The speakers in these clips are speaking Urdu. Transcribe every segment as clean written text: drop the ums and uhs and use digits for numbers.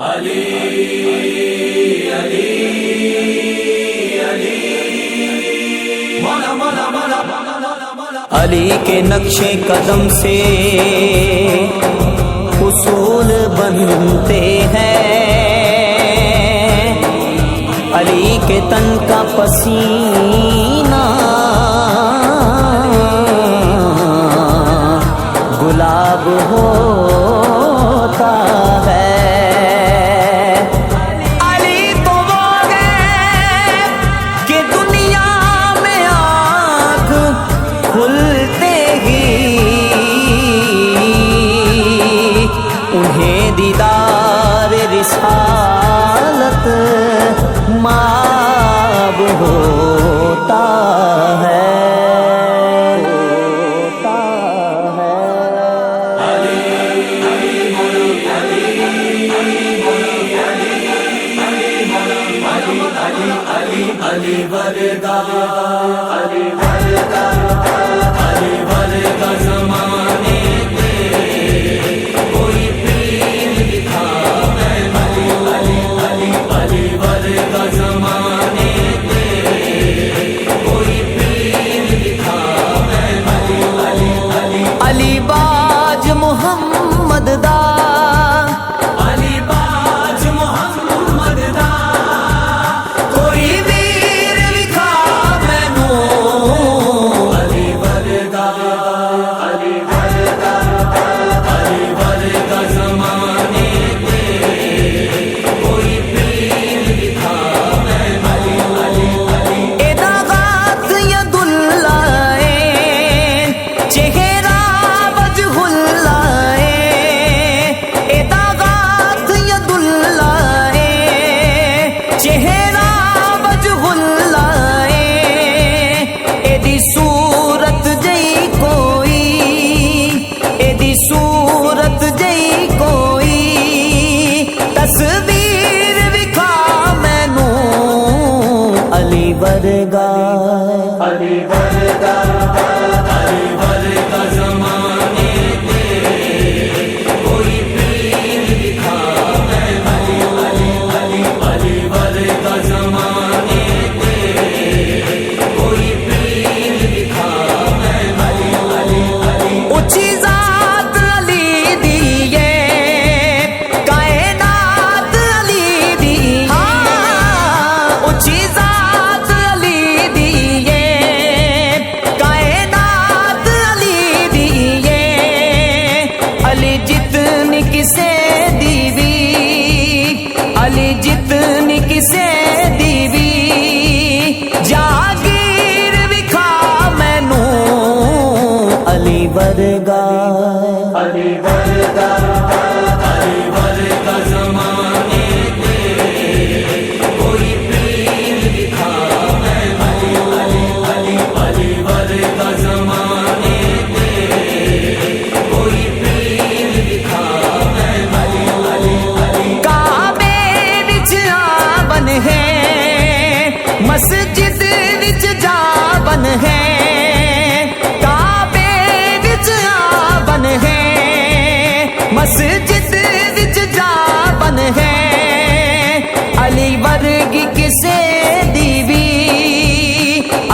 علی علی علی مولا مولا مولا علی کے نقش قدم سے اصول بنتے ہیں، علی کے تن کا پسینہ گلاب ہوتا ہے۔ علی تو وہ ہے کہ دنیا میں آنکھ کھلتے ہی انہیں دیدار رسالت مآب ہوتا ہے۔ علی وردا علی وردا علی وردا زمانے پہ کوئی پیر دکھا میں علی علی علی علی وردا زمانے پہ کوئی پیر دکھا میں علی علی علی علی باج محمد دا علی وردا علی وردا زمانے پہ کوئی پیر دکھا میں علی علی علی علی وردا زمانے پہ کوئی پیر دکھا میں علی علی علی اونچی ذات علی دیے کائنات علی دی اونچی علی جتنی کسے دیوی جاگیر وکھا مینوں علی ورگا علی ورگا علی ورگا زمانے پہ کوئی پیر دکھا میں علی علی علی علی ورگا زمانے پہ کوئی پیر دکھا میں علی علی علی ہے مسجد وچ جابن ہے کعبے وچ آبن ہے مسجد وچ جابن ہے علی ورگی کسے دیوی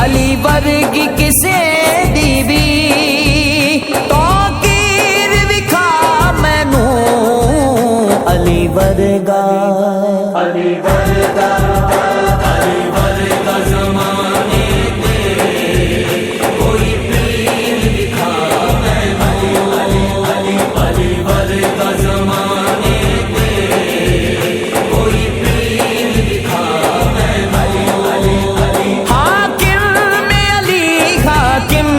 علی ورگی کسے دیوی توقیر وکھا مینوں علی ورگا علی ورگا علی ورگا زمانے پہ کوئی پیر دکھا میں علی علی علی علی ورگا زمانے پہ کوئی پیر دکھا میں علی علی علی حاکم میں علی حاکم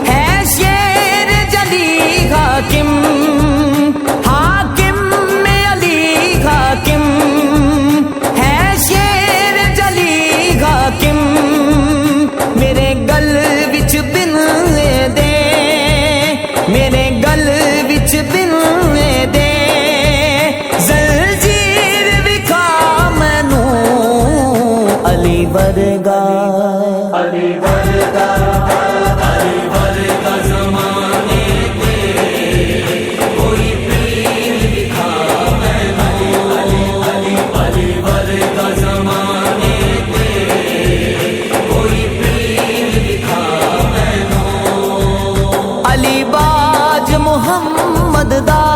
ہے شیر جلی حاکم میرے گل وچ بن دے زنجیر وکھا مینوں علی ورگا علی ورگا علی ورگا زمانے پہ کوئی پیر دکھا میں علی علی باج محمد دا